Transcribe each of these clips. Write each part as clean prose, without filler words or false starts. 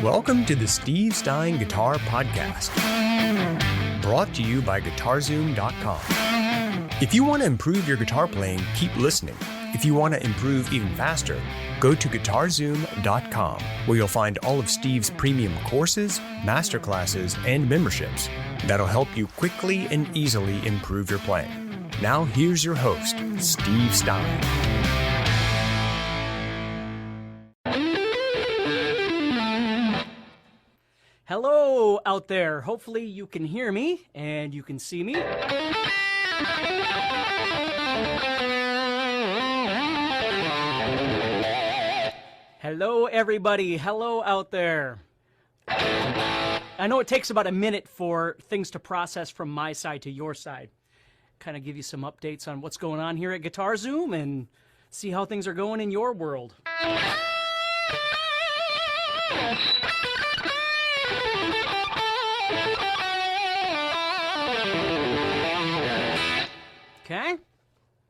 Welcome to the Steve Stine Guitar Podcast, brought to you by guitar-zoom.com. If you want to improve your guitar playing, keep listening. If you want to improve even faster, go to guitar-zoom.com, where you'll find all of Steve's premium courses, masterclasses, and memberships that'll help you quickly and easily improve your playing. Now here's your host, Steve Stine. Hello out there. Hopefully you can hear me and you can see me. Hello everybody. Hello out there. I know it takes about a minute for things to process from my side to your side. Kind of give you some updates on what's going on here at Guitar Zoom and see how things are going in your world. Okay.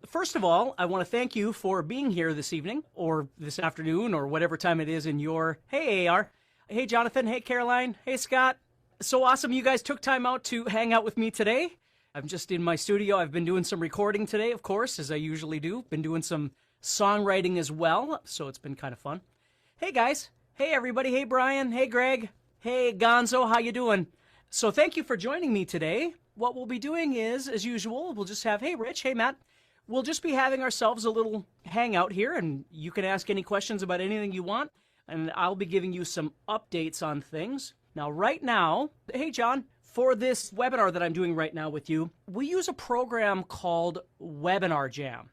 First of all, I want to thank you for being here this evening or this afternoon or whatever time it is in your... Hey, AR. Hey, Jonathan. Hey, Caroline. Hey, Scott. So awesome you guys took time out to hang out with me today. I'm just in my studio. I've been doing some recording today, of course, as I usually do. Been doing some songwriting as well, so it's been kind of fun. Hey, guys. Hey, everybody. Hey, Brian. Hey, Greg. Hey, Gonzo. How you doing? So thank you for joining me today. What we'll be doing is, as usual, we'll just have, hey, Rich, hey, Matt. We'll just be having ourselves a little hangout here, and you can ask any questions about anything you want, and I'll be giving you some updates on things. Now, right now, hey, John, for this webinar that I'm doing right now with you, we use a program called Webinar Jam.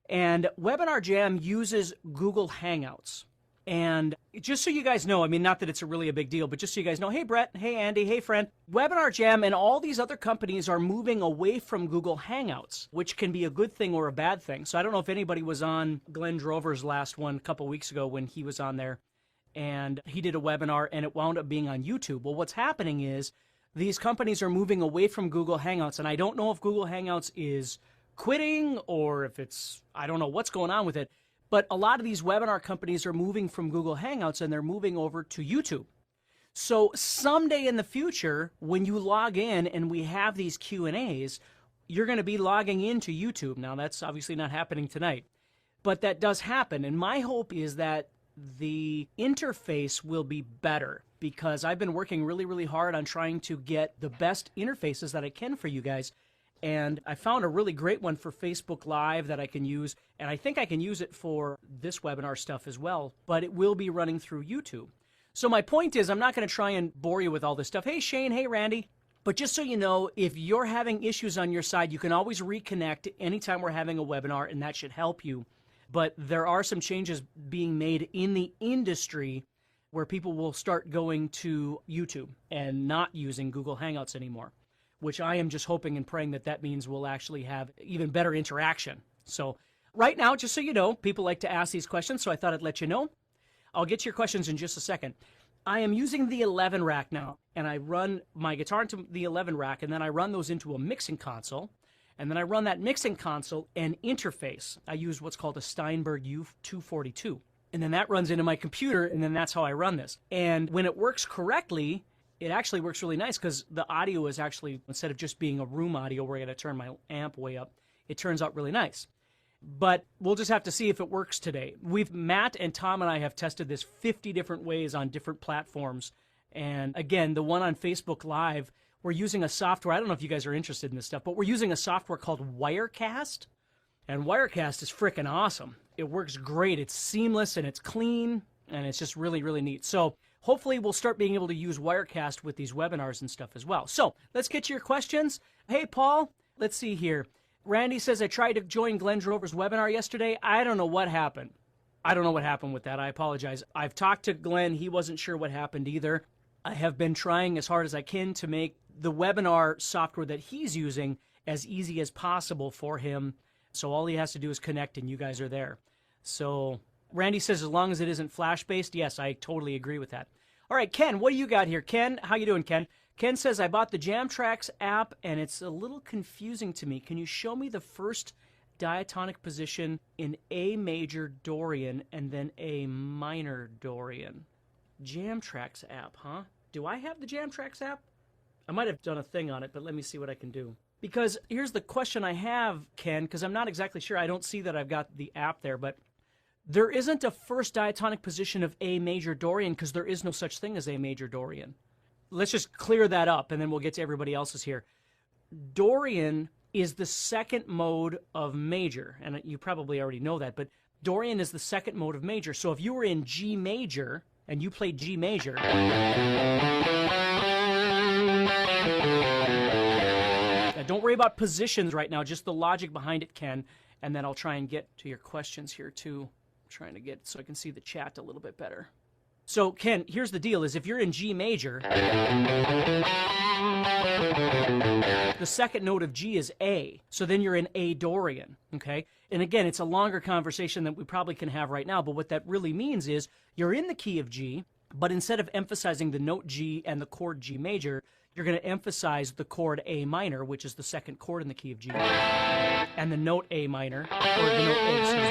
And Webinar Jam uses Google Hangouts. And just so you guys know, I mean, not that it's really a big deal, but just so you guys know, hey, Brett, hey, Andy, hey, friend, Webinar Jam and all these other companies are moving away from Google Hangouts, which can be a good thing or a bad thing. So I don't know if anybody was on Glenn Drover's last one a couple weeks ago when he was on there, and he did a webinar, and it wound up being on YouTube. Well, what's happening is these companies are moving away from Google Hangouts, and I don't know if Google Hangouts is quitting or if it's, I don't know what's going on with it. But a lot of these webinar companies are moving from Google Hangouts and they're moving over to YouTube. So someday in the future, when you log in and we have these Q&As, you're going to be logging into YouTube. Now, that's obviously not happening tonight, but that does happen. And my hope is that the interface will be better because I've been working really, really hard on trying to get the best interfaces that I can for you guys. And I found a really great one for Facebook Live that I can use, and I think I can use it for this webinar stuff as well, but it will be running through YouTube. So my point is, I'm not going to try and bore you with all this stuff. Hey, Shane. Hey, Randy. But just so you know, if you're having issues on your side, you can always reconnect anytime we're having a webinar, and that should help you. But there are some changes being made in the industry where people will start going to YouTube and not using Google Hangouts anymore, which I am just hoping and praying that that means we'll actually have even better interaction. So right now, just so you know, people like to ask these questions, so I thought I'd let you know. I'll get to your questions in just a second. I am using the 11 rack now, and I run my guitar into the 11 rack, and then I run those into a mixing console, and then I run that mixing console and interface. I use what's called a Steinberg U242, and then that runs into my computer, and then that's how I run this. And when it works correctly, it actually works really nice because the audio is actually, instead of just being a room audio where I got to turn my amp way up, it turns out really nice. But we'll just have to see if it works today. Matt and Tom and I have tested this 50 different ways on different platforms. And again, the one on Facebook Live, we're using a software. I don't know if you guys are interested in this stuff, but we're using a software called Wirecast. And Wirecast is freaking awesome. It works great. It's seamless and it's clean and it's just really, really neat. So hopefully we'll start being able to use Wirecast with these webinars and stuff as well. So let's get to your questions. Hey, Paul, let's see here. Randy says, I tried to join Glenn Drover's webinar yesterday. I don't know what happened. I don't know what happened with that. I apologize. I've talked to Glenn. He wasn't sure what happened either. I have been trying as hard as I can to make the webinar software that he's using as easy as possible for him. So all he has to do is connect and you guys are there. So Randy says, as long as it isn't flash-based, yes, I totally agree with that. All right, Ken, what do you got here? Ken, how you doing, Ken? Ken says, I bought the Jamtracks app, and it's a little confusing to me. Can you show me the first diatonic position in A major Dorian and then A minor Dorian? Jamtracks app, huh? Do I have the Jamtracks app? I might have done a thing on it, but let me see what I can do. Because here's the question I have, Ken, because I'm not exactly sure. I don't see that I've got the app there, but there isn't a first diatonic position of A major Dorian because there is no such thing as A major Dorian. Let's just clear that up, and then we'll get to everybody else's here. Dorian is the second mode of major, and you probably already know that, but Dorian is the second mode of major. So if you were in G major and you played G major, now don't worry about positions right now, just the logic behind it, Ken, and then I'll try and get to your questions here too. I'm trying to get so I can see the chat a little bit better. So, Ken, here's the deal, is if you're in G major, the second note of G is A, so then you're in A Dorian, okay? And again, it's a longer conversation that we probably can have right now, but what that really means is you're in the key of G, but instead of emphasizing the note G and the chord G major, you're going to emphasize the chord A minor, which is the second chord in the key of G, and the note A minor, or the note A, excuse me.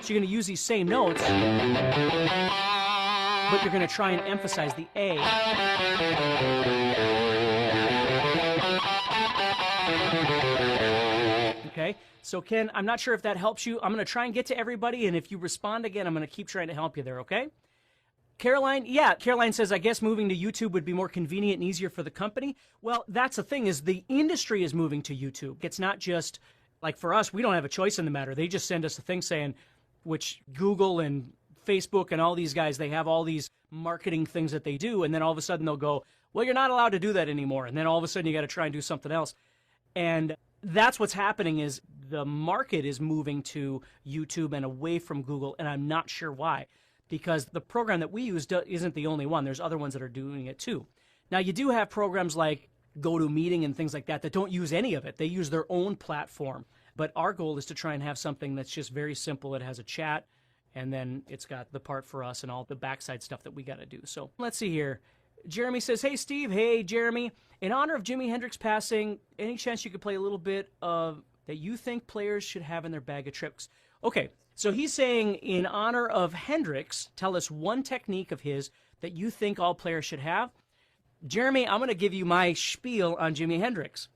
So you're going to use these same notes, but you're going to try and emphasize the A. Okay, so Ken, I'm not sure if that helps you. I'm going to try and get to everybody, and if you respond again, I'm going to keep trying to help you there, okay? Caroline, yeah, Caroline says, I guess moving to YouTube would be more convenient and easier for the company. Well, that's the thing, is the industry is moving to YouTube. It's not just, like for us, we don't have a choice in the matter. They just send us a thing saying, which Google and Facebook and all these guys, they have all these marketing things that they do, and then all of a sudden they'll go, well, you're not allowed to do that anymore, and then all of a sudden you got to try and do something else. And that's what's happening, is the market is moving to YouTube and away from Google, and I'm not sure why, because the program that we use isn't the only one. There's other ones that are doing it too. Now, you do have programs like GoToMeeting and things like that that don't use any of it. They use their own platform, but our goal is to try and have something that's just very simple. It has a chat, and then it's got the part for us and all the backside stuff that we got to do. So let's see here. Jeremy says, hey, Steve. Hey, Jeremy. In honor of Jimi Hendrix passing, any chance you could play a little bit of that you think players should have in their bag of tricks? Okay, so he's saying in honor of Hendrix, tell us one technique of his that you think all players should have. Jeremy, I'm going to give you my spiel on Jimi Hendrix.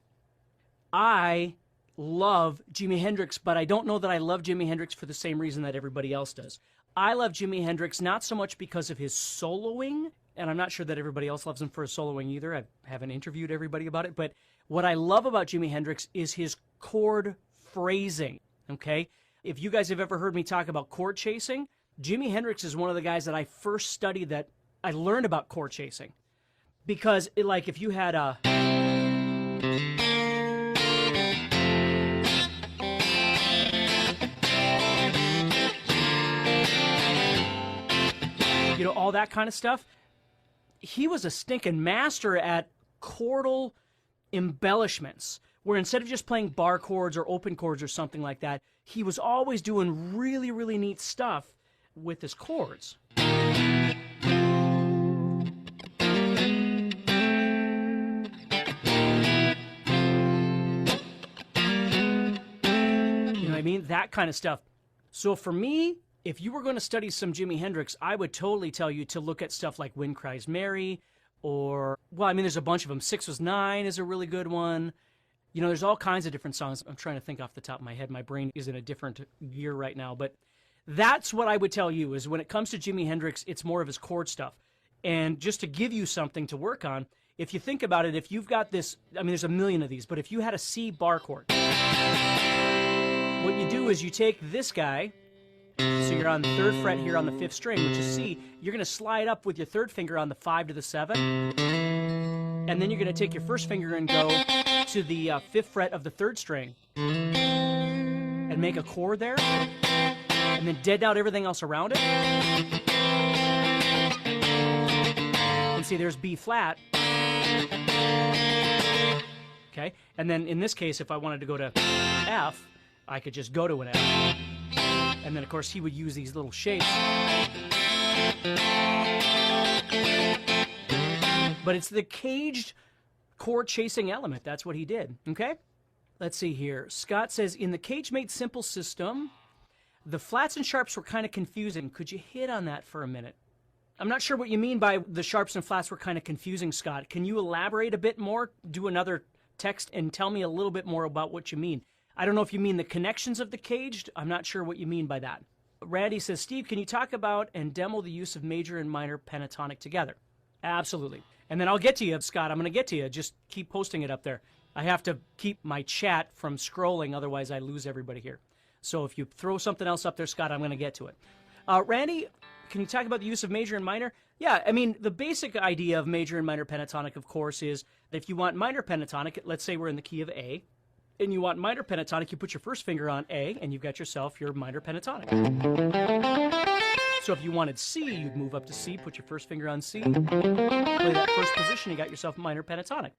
I love Jimi Hendrix, but I don't know that I love Jimi Hendrix for the same reason that everybody else does. I love Jimi Hendrix not so much because of his soloing, and I'm not sure that everybody else loves him for his soloing either. I haven't interviewed everybody about it, but what I love about Jimi Hendrix is his chord phrasing, okay? If you guys have ever heard me talk about chord chasing, Jimi Hendrix is one of the guys that I first studied that I learned about chord chasing. Because, like, if you had a... you know, all that kind of stuff. He was a stinking master at chordal embellishments, where instead of just playing bar chords or open chords or something like that, he was always doing really, really neat stuff with his chords. You know what I mean? That kind of stuff. So for me, if you were going to study some Jimi Hendrix, I would totally tell you to look at stuff like Wind Cries Mary, or, well, I mean, there's a bunch of them. 6 Was 9 is a really good one. You know, there's all kinds of different songs. I'm trying to think off the top of my head. My brain is in a different gear right now. But that's what I would tell you, is when it comes to Jimi Hendrix, it's more of his chord stuff. And just to give you something to work on, if you think about it, if you've got this, I mean, there's a million of these, but if you had a C bar chord, what you do is you take this guy, so you're on the 3rd fret here on the 5th string, which is C. You're going to slide up with your 3rd finger on the 5 to the 7. And then you're going to take your 1st finger and go to the 5th fret of the 3rd string. And make a chord there. And then dead out everything else around it. And see, there's B flat. Okay? And then in this case, if I wanted to go to F, I could just go to an F. And then, of course, he would use these little shapes. But it's the caged chord chasing element. That's what he did, okay? Let's see here. Scott says, in the cage-made simple system, the flats and sharps were kind of confusing. Could you hit on that for a minute? I'm not sure what you mean by the sharps and flats were kind of confusing, Scott. Can you elaborate a bit more? Do another text and tell me a little bit more about what you mean. I don't know if you mean the connections of the caged. I'm not sure what you mean by that. Randy says, Steve, can you talk about and demo the use of major and minor pentatonic together? Absolutely. And then I'll get to you, Scott. I'm going to get to you. Just keep posting it up there. I have to keep my chat from scrolling, otherwise I lose everybody here. So if you throw something else up there, Scott, I'm going to get to it. Randy, can you talk about the use of major and minor? Yeah, I mean, the basic idea of major and minor pentatonic, of course, is that if you want minor pentatonic, let's say we're in the key of A, and you want minor pentatonic, you put your first finger on A, and you've got yourself your minor pentatonic. So if you wanted C, you'd move up to C, put your first finger on C, play that first position, you got yourself minor pentatonic.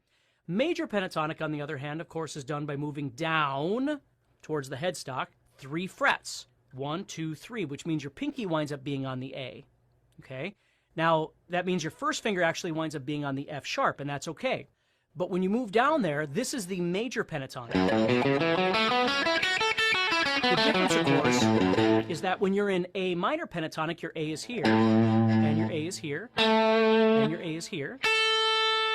Major pentatonic, on the other hand, of course, is done by moving down towards the headstock 3 frets. 1, 2, 3, which means your pinky winds up being on the A. Okay? Now, that means your first finger actually winds up being on the F sharp, and that's okay. But when you move down there, this is the major pentatonic. The difference, of course, is that when you're in A minor pentatonic, your A is here, and your A is here, and your A is here.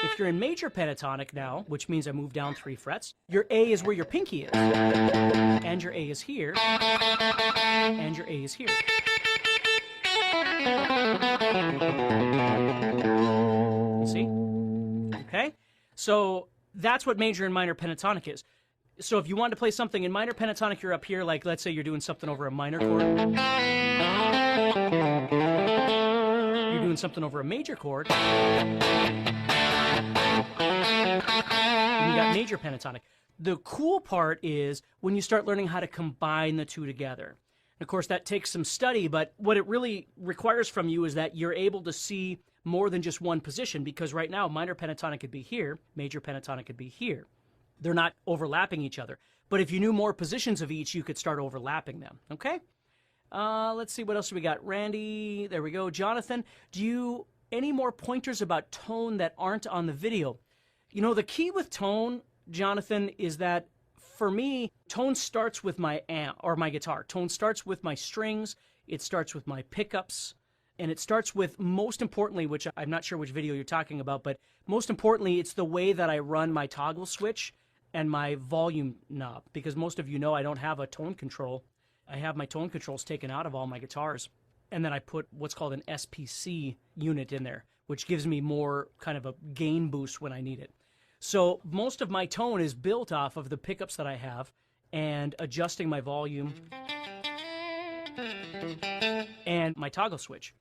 If you're in major pentatonic now, which means I move down 3 frets, your A is where your pinky is, and your A is here, and your A is here. You see? Okay? So that's what major and minor pentatonic is. So if you want to play something in minor pentatonic, you're up here, like let's say you're doing something over a minor chord. You're doing something over a major chord. And you got major pentatonic. The cool part is when you start learning how to combine the two together. And of course, that takes some study, but what it really requires from you is that you're able to see more than just one position, because right now, minor pentatonic could be here, major pentatonic could be here. They're not overlapping each other. But if you knew more positions of each, you could start overlapping them, okay? Let's see, what else do we got? Randy, there we go. Jonathan, any more pointers about tone that aren't on the video? You know, the key with tone, Jonathan, is that for me, tone starts with my amp or my guitar. Tone starts with my strings. It starts with my pickups. And it starts with, most importantly, which I'm not sure which video you're talking about, but most importantly, it's the way that I run my toggle switch and my volume knob. Because most of you know I don't have a tone control. I have my tone controls taken out of all my guitars. And then I put what's called an SPC unit in there, which gives me more kind of a gain boost when I need it. So most of my tone is built off of the pickups that I have and adjusting my volume and my toggle switch.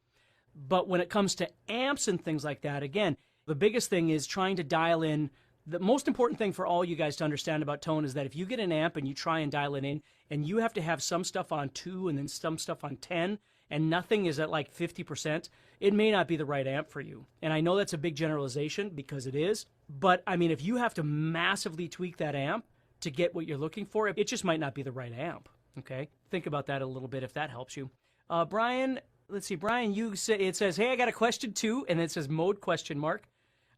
But when it comes to amps and things like that, again, the biggest thing is trying to dial in. The most important thing for all you guys to understand about tone is that if you get an amp and you try and dial it in, and you have to have some stuff on 2 and then some stuff on 10, and nothing is at like 50%, it may not be the right amp for you. And I know that's a big generalization because it is, but I mean, if you have to massively tweak that amp to get what you're looking for, it just might not be the right amp, okay? Think about that a little bit if that helps you. Brian, let's see, Brian, it says, hey, I got a question too, and it says mode question mark.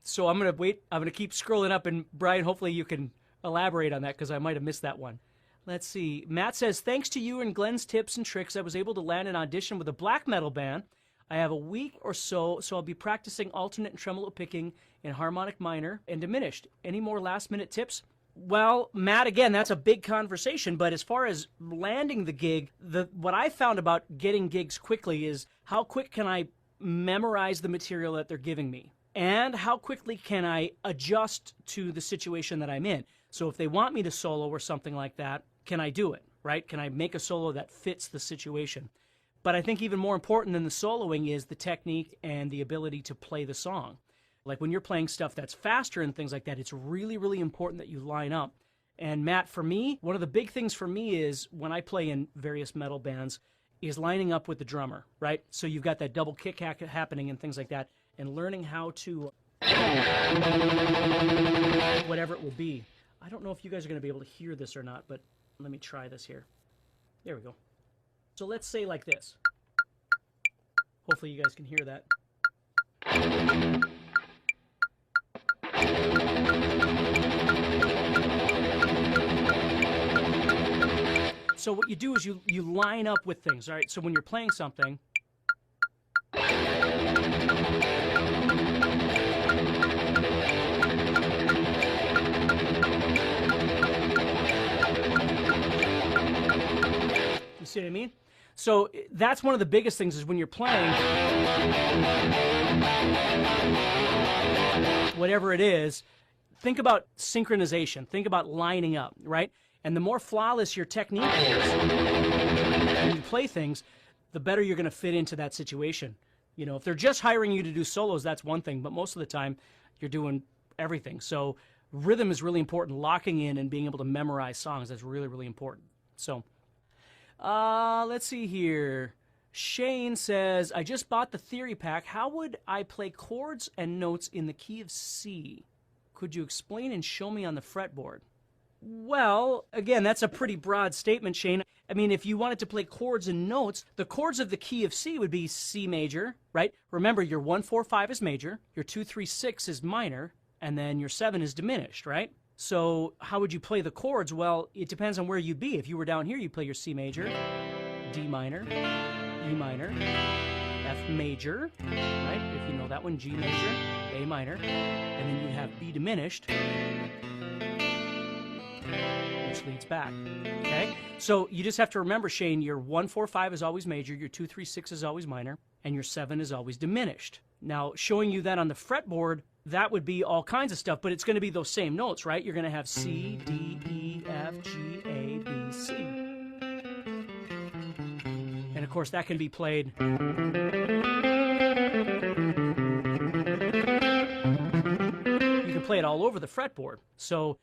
So I'm going to wait, I'm going to keep scrolling up, and Brian, hopefully you can elaborate on that because I might have missed that one. Let's see. Matt says, thanks to you and Glenn's tips and tricks, I was able to land an audition with a black metal band. I have a week or so I'll be practicing alternate and tremolo picking in harmonic minor and diminished. Any more last-minute tips? Well, Matt, again, that's a big conversation, but as far as landing the gig, what I found about getting gigs quickly is how quick can I memorize the material that they're giving me? And how quickly can I adjust to the situation that I'm in? So if they want me to solo or something like that, can I do it, right? Can I make a solo that fits the situation? But I think even more important than the soloing is the technique and the ability to play the song. Like when you're playing stuff that's faster and things like that, it's really, really important that you line up. And Matt, for me, one of the big things for me is when I play in various metal bands is lining up with the drummer, right? So you've got that double kick happening and things like that, and learning how to, whatever it will be. I don't know if you guys are going to be able to hear this or not, but let me try this here. There we go. So let's say like this. Hopefully you guys can hear that. So what you do is you line up with things, all right? So when you're playing something, I mean? So that's one of the biggest things is when you're playing, whatever it is, think about synchronization. Think about lining up, right? And the more flawless your technique is when you play things, the better you're going to fit into that situation. You know, if they're just hiring you to do solos, that's one thing. But most of the time, you're doing everything. So rhythm is really important. Locking in and being able to memorize songs, that's really, really important. So let's see here. Shane says, I just bought the theory pack. How would I play chords and notes in the key of C? Could you explain and show me on the fretboard? Well, again, that's a pretty broad statement, Shane. I mean, if you wanted to play chords and notes, the chords of the key of C would be C major, right? Remember, your 1, 4, 5 is major, your 2, 3, 6 is minor, and then your 7 is diminished, right? So how would you play the chords? Well, it depends on where you'd be. If you were down here, you'd play your C major, D minor, E minor, F major, right? If you know that one, G major, A minor, and then you'd have B diminished, which leads back, okay? So you just have to remember, Shane, your 1, 4, 5 is always major, your 2, 3, 6 is always minor, and your 7 is always diminished. Now, showing you that on the fretboard, that would be all kinds of stuff, but it's going to be those same notes, right? You're going to have C, D, E, F, G, A, B, C. And, of course, that can be played. You can play it all over the fretboard. So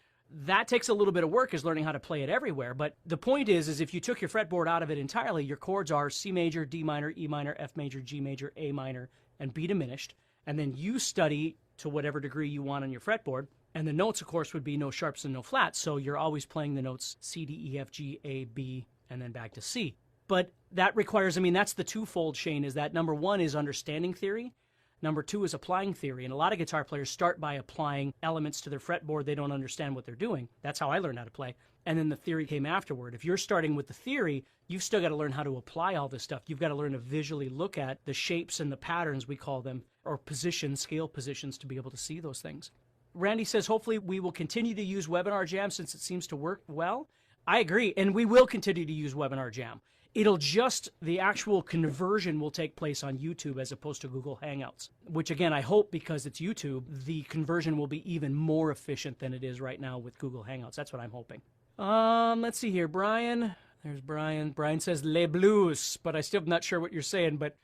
that takes a little bit of work, is learning how to play it everywhere. But the point is if you took your fretboard out of it entirely, your chords are C major, D minor, E minor, F major, G major, A minor, and B diminished. And then you study to whatever degree you want on your fretboard. And the notes, of course, would be no sharps and no flats. So you're always playing the notes C, D, E, F, G, A, B, and then back to C. But that requires, I mean, that's the twofold, Shane, is that number one is understanding theory. Number two is applying theory. And a lot of guitar players start by applying elements to their fretboard. They don't understand what they're doing. That's how I learned how to play. And then the theory came afterward. If you're starting with the theory, you've still got to learn how to apply all this stuff. You've got to learn to visually look at the shapes and the patterns, we call them, or positions, scale positions, to be able to see those things. Randy says, hopefully we will continue to use Webinar Jam since it seems to work well. I agree, and we will continue to use Webinar Jam. It'll just, the actual conversion will take place on YouTube as opposed to Google Hangouts, which again, I hope because it's YouTube, the conversion will be even more efficient than it is right now with Google Hangouts. That's what I'm hoping. Let's see here, Brian. There's Brian. Brian says, Les Blues, but I still am not sure what you're saying, but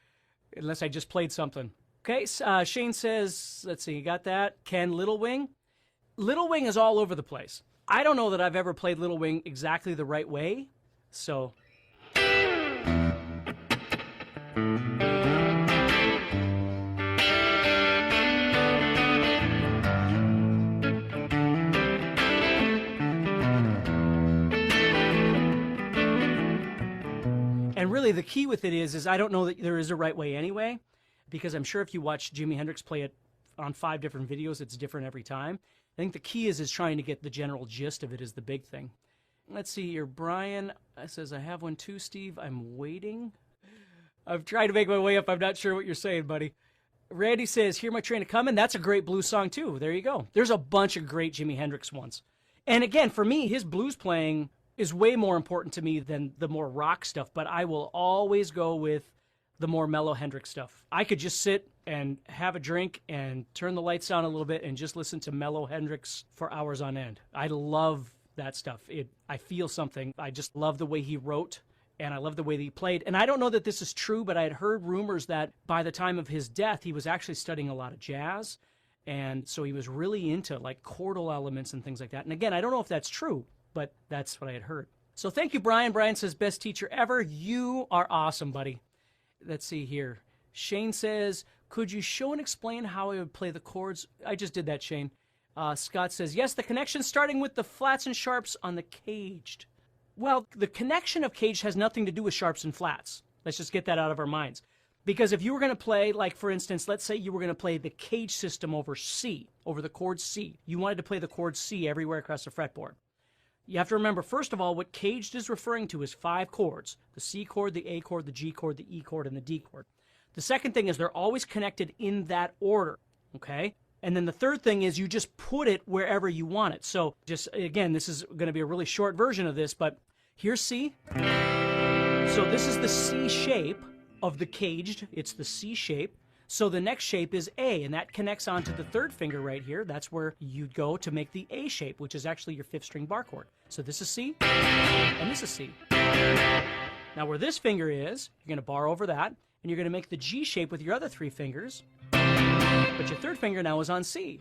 unless I just played something. Okay, Shane says, let's see, you got that? Ken, Little Wing? Little Wing is all over the place. I don't know that I've ever played Little Wing exactly the right way, so... And really the key with it is I don't know that there is a right way anyway, because I'm sure if you watch Jimi Hendrix play it on 5 different videos, it's different every time. I think the key is trying to get the general gist of it is the big thing. Let's see here. Brian says, I have one too, Steve. I'm waiting. I've tried to make my way up. I'm not sure what you're saying, buddy. Randy says, Hear My Train A-Comin'. That's a great blues song too. There you go. There's a bunch of great Jimi Hendrix ones. And again, for me, his blues playing is way more important to me than the more rock stuff, but I will always go with the more mellow Hendrix stuff. I could just sit and have a drink and turn the lights down a little bit and just listen to mellow Hendrix for hours on end. I love that stuff. I feel something. I just love the way he wrote, and I love the way that he played. And I don't know that this is true, but I had heard rumors that by the time of his death, he was actually studying a lot of jazz, and so he was really into like chordal elements and things like that. And again, I don't know if that's true, but that's what I had heard. So thank you, Brian. Brian says, best teacher ever. You are awesome, buddy. Let's see here. Shane says, could you show and explain how I would play the chords? I just did that, Shane. Scott says, yes, the connection starting with the flats and sharps on the CAGED. Well, the connection of CAGED has nothing to do with sharps and flats. Let's just get that out of our minds. Because if you were going to play, like for instance, let's say you were going to play the CAGED system over C, over the chord C. You wanted to play the chord C everywhere across the fretboard. You have to remember, first of all, what CAGED is referring to is 5 chords. The C chord, the A chord, the G chord, the E chord, and the D chord. The second thing is they're always connected in that order, okay? And then the third thing is you just put it wherever you want it. So just, again, this is going to be a really short version of this, but here's C, So this is the C shape of the CAGED. It's the C shape. So the next shape is A, and that connects onto the third finger right here. That's where you'd go to make the A shape, which is actually your 5th string bar chord. So this is C, and this is C. Now where this finger is, you're going to bar over that, and you're going to make the G shape with your other 3 fingers, but your 3rd finger now is on C.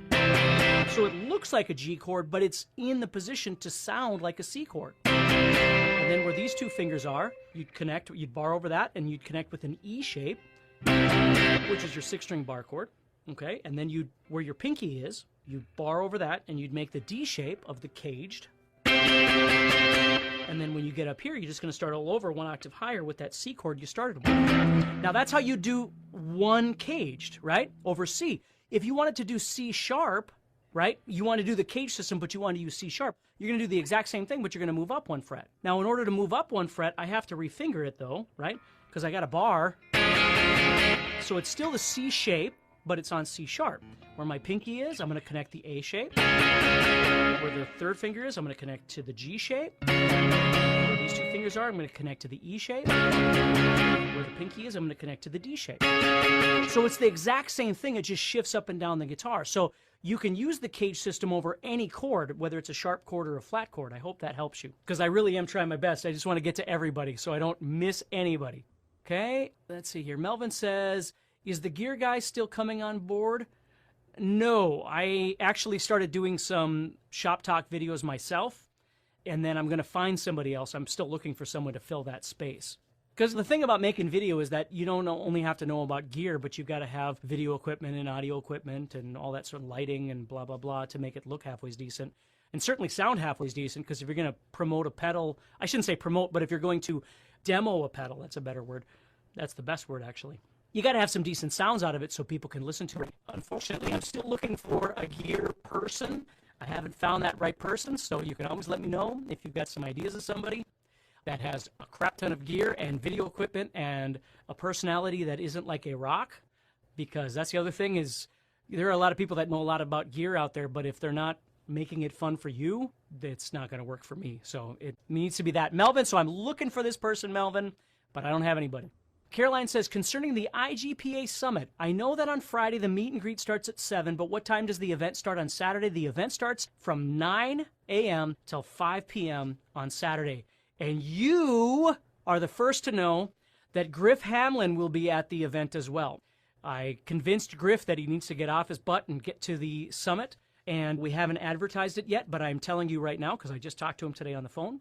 So it looks like a G chord, but it's in the position to sound like a C chord. And then where these 2 fingers are, you'd bar over that, and you'd connect with an E shape, which is your 6th string bar chord, okay? And then where your pinky is, you'd bar over that, and you'd make the D shape of the CAGED. And then when you get up here, you're just going to start all over 1 octave higher with that C chord you started with. Now that's how you do 1 CAGED, right? Over C. If you wanted to do C sharp, right? You want to do the CAGED system, but you want to use C sharp. You're going to do the exact same thing, but you're going to move up 1 fret. Now in order to move up 1 fret, I have to refinger it though, right? Because I got a bar. So it's still the C shape, but it's on C sharp. Where my pinky is, I'm going to connect the A shape. Where the 3rd finger is, I'm going to connect to the G shape. Where these 2 fingers are, I'm going to connect to the E shape. Where the pinky is, I'm going to connect to the D shape. So it's the exact same thing, it just shifts up and down the guitar. So you can use the CAGED system over any chord, whether it's a sharp chord or a flat chord. I hope that helps you, because I really am trying my best. I just want to get to everybody so I don't miss anybody. Okay, let's see here. Melvin says, is the gear guy still coming on board? No, I actually started doing some shop talk videos myself, and then I'm going to find somebody else. I'm still looking for someone to fill that space. Because the thing about making video is that you don't only have to know about gear, but you've got to have video equipment and audio equipment and all that sort of lighting and blah, blah, blah to make it look halfway decent. And certainly sound halfway decent, because if you're going to promote a pedal, I shouldn't say promote, but if you're going to demo a pedal, that's a better word. That's the best word, actually. You got to have some decent sounds out of it so people can listen to it. Unfortunately, I'm still looking for a gear person. I haven't found that right person, so you can always let me know if you've got some ideas of somebody that has a crap ton of gear and video equipment and a personality that isn't like a rock, because that's the other thing is there are a lot of people that know a lot about gear out there, but if they're not making it fun for you, it's not going to work for me. So it needs to be that. Melvin, so I'm looking for this person, Melvin, but I don't have anybody. Caroline says, concerning the IGPA Summit, I know that on Friday the meet and greet starts at 7, but what time does the event start on Saturday? The event starts from 9 a.m. till 5 p.m. on Saturday. And you are the first to know that Griff Hamlin will be at the event as well. I convinced Griff that he needs to get off his butt and get to the summit, and we haven't advertised it yet, but I'm telling you right now because I just talked to him today on the phone.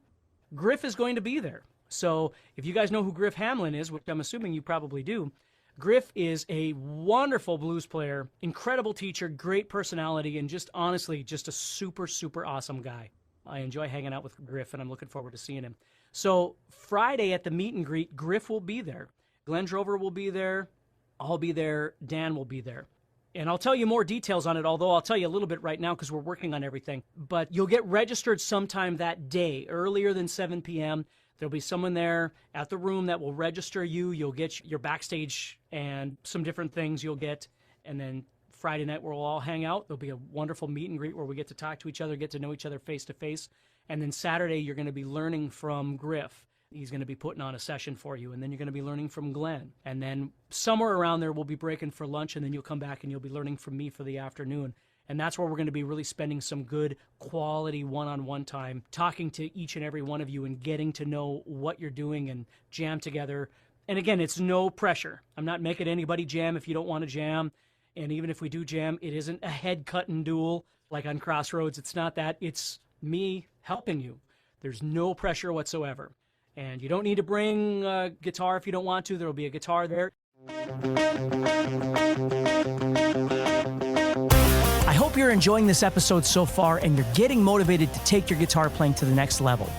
Griff is going to be there. So if you guys know who Griff Hamlin is, which I'm assuming you probably do, Griff is a wonderful blues player, incredible teacher, great personality, and just honestly, just a super, super awesome guy. I enjoy hanging out with Griff, and I'm looking forward to seeing him. So Friday at the meet and greet, Griff will be there. Glenn Drover will be there. I'll be there. Dan will be there. And I'll tell you more details on it, although I'll tell you a little bit right now because we're working on everything. But you'll get registered sometime that day, earlier than 7 p.m., There'll be someone there at the room that will register you. You'll get your backstage and some different things you'll get. And then Friday night we'll all hang out. There'll be a wonderful meet and greet where we get to talk to each other, get to know each other face to face. And then Saturday you're going to be learning from Griff. He's going to be putting on a session for you. And then you're going to be learning from Glenn. And then somewhere around there we'll be breaking for lunch, and then you'll come back and you'll be learning from me for the afternoon. And that's where we're going to be really spending some good quality one-on-one time, talking to each and every one of you and getting to know what you're doing and jam together. And again, it's no pressure. I'm not making anybody jam if you don't want to jam. And even if we do jam, it isn't a head-cutting duel like on Crossroads. It's not that. It's me helping you. There's no pressure whatsoever. And you don't need to bring a guitar if you don't want to. There will be a guitar there. I hope you're enjoying this episode so far and you're getting motivated to take your guitar playing to the next level.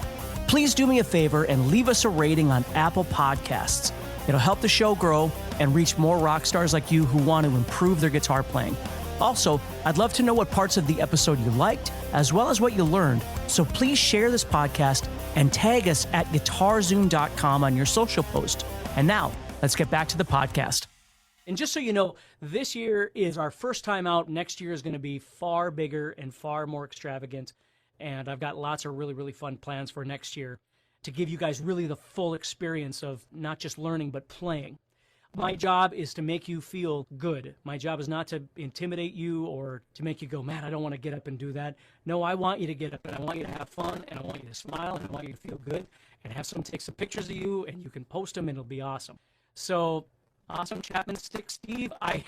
Please do me a favor and leave us a rating on Apple Podcasts. It'll help the show grow and reach more rock stars like you who want to improve their guitar playing. Also, I'd love to know what parts of the episode you liked, as well as what you learned. So please share this podcast and tag us at guitarzoom.com on your social post. And now, let's get back to the podcast. And just so you know, this year is our first time out. Next year is going to be far bigger and far more extravagant. And I've got lots of really, really fun plans for next year. to give you guys really the full experience of not just learning, but playing. My job is to make you feel good. My job is not to intimidate you or to make you go, man, I don't want to get up and do that. No, I want you to get up and I want you to have fun and I want you to smile and I want you to feel good and have someone take some pictures of you and you can post them and it'll be awesome. So, awesome Chapman stick, Steve. I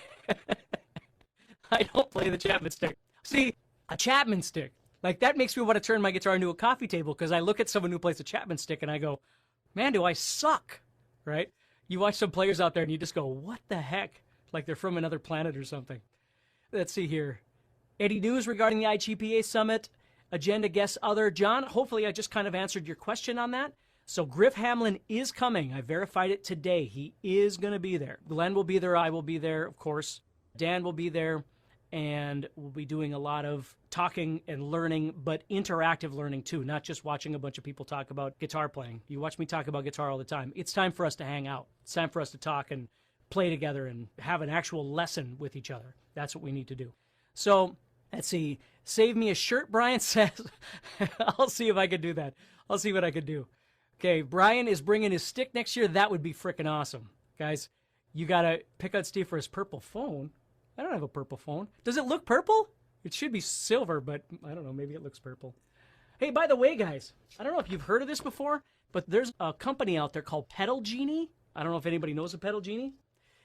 don't play the Chapman stick. See, a Chapman stick, like that makes me want to turn my guitar into a coffee table because I look at someone who plays a Chapman stick and I go, man, do I suck, right? You watch some players out there and you just go, what the heck? Like they're from another planet or something. Let's see here. Any news regarding the IGPA Summit? Agenda, guests, other. John, hopefully I just kind of answered your question on that. So Griff Hamlin is coming. I verified it today. He is going to be there. Glenn will be there. I will be there, of course. Dan will be there. And we'll be doing a lot of talking and learning, but interactive learning too, not just watching a bunch of people talk about guitar playing. You watch me talk about guitar all the time. It's time for us to hang out. It's time for us to talk and play together and have an actual lesson with each other. That's what we need to do. So, let's see. Save me a shirt, Brian says. I'll see if I can do that. I'll see what I can do. Okay, Brian is bringing his stick next year. That would be freaking awesome. Guys, you got to pick out Steve for his purple phone. I don't have a purple phone. Does it look purple? It should be silver, but I don't know. Maybe it looks purple. Hey, by the way, guys, I don't know if you've heard of this before, but there's a company out there called Pedal Genie. I don't know if anybody knows a Pedal Genie.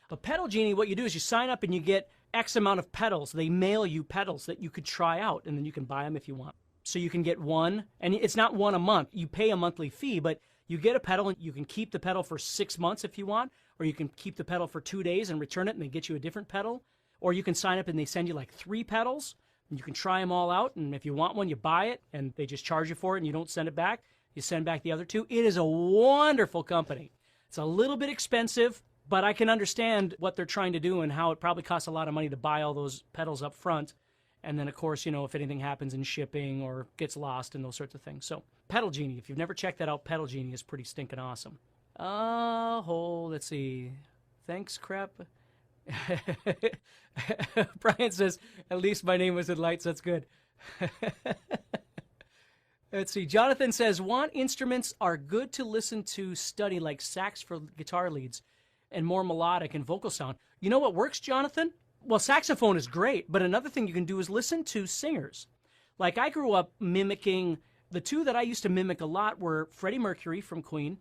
But Pedal Genie, what you do is you sign up and you get X amount of pedals. They mail you pedals that you could try out, and then you can buy them if you want. So you can get one, and it's not one a month. You pay a monthly fee, but you get a pedal, and you can keep the pedal for 6 months if you want, or you can keep the pedal for 2 days and return it, and they get you a different pedal. Or you can sign up and they send you like 3 pedals and you can try them all out. And if you want one, you buy it and they just charge you for it and you don't send it back. You send back the other 2. It is a wonderful company. It's a little bit expensive, but I can understand what they're trying to do and how it probably costs a lot of money to buy all those pedals up front. And then, of course, you know, if anything happens in shipping or gets lost and those sorts of things. So Pedal Genie, if you've never checked that out, Pedal Genie is pretty stinking awesome. Let's see. Thanks, crap. Brian says, at least my name was in lights. That's good. Let's see. Jonathan says, want instruments are good to listen to study, like sax for guitar leads and more melodic and vocal sound. You know what works, Jonathan? Well, saxophone is great, but another thing you can do is listen to singers. Like I grew up mimicking, the 2 that I used to mimic a lot were Freddie Mercury from Queen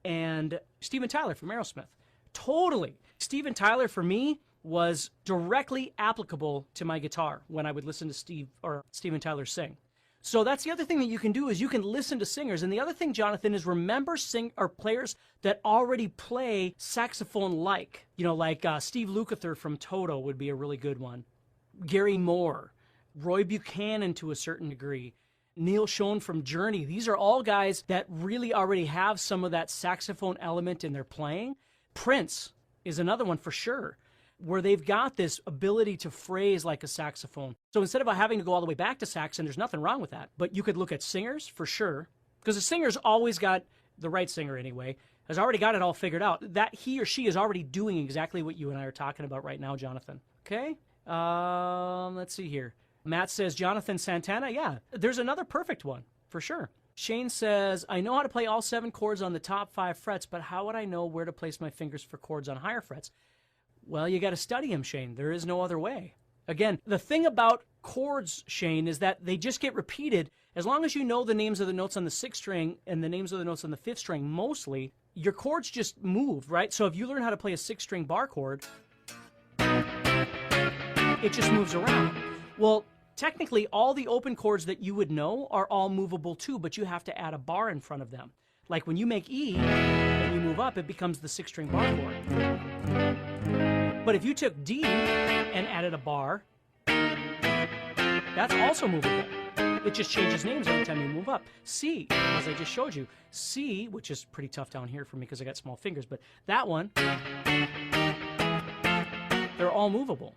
and Steven Tyler from Aerosmith. Totally. Steven Tyler, for me, was directly applicable to my guitar when I would listen to Steven Tyler sing. So that's the other thing that you can do is you can listen to singers. And the other thing, Jonathan, is remember players that already play saxophone like. You know, like Steve Lukather from Toto would be a really good one. Gary Moore, Roy Buchanan to a certain degree, Neil Schon from Journey. These are all guys that really already have some of that saxophone element in their playing. Prince is another one for sure, where they've got this ability to phrase like a saxophone. So instead of having to go all the way back to sax, and there's nothing wrong with that, but you could look at singers for sure, because the singer's always got, the right singer anyway, has already got it all figured out. That he or she is already doing exactly what you and I are talking about right now, Jonathan. Okay? Let's see here. Matt says, Jonathan Santana, yeah, there's another perfect one, for sure. Shane says, I know how to play all 7 chords on the top 5 frets, but how would I know where to place my fingers for chords on higher frets? Well, you got to study them, Shane. There is no other way. Again, the thing about chords, Shane, is that they just get repeated. As long as you know the names of the notes on the 6th string and the names of the notes on the 5th string, mostly, your chords just move, right? So if you learn how to play a 6-string bar chord, it just moves around. Well, technically, all the open chords that you would know are all movable too, but you have to add a bar in front of them. Like when you make E and you move up, it becomes the 6-string bar chord. But if you took D and added a bar, that's also movable. It just changes names every time you move up. C, as I just showed you. C, which is pretty tough down here for me because I got small fingers, but that one, they're all movable.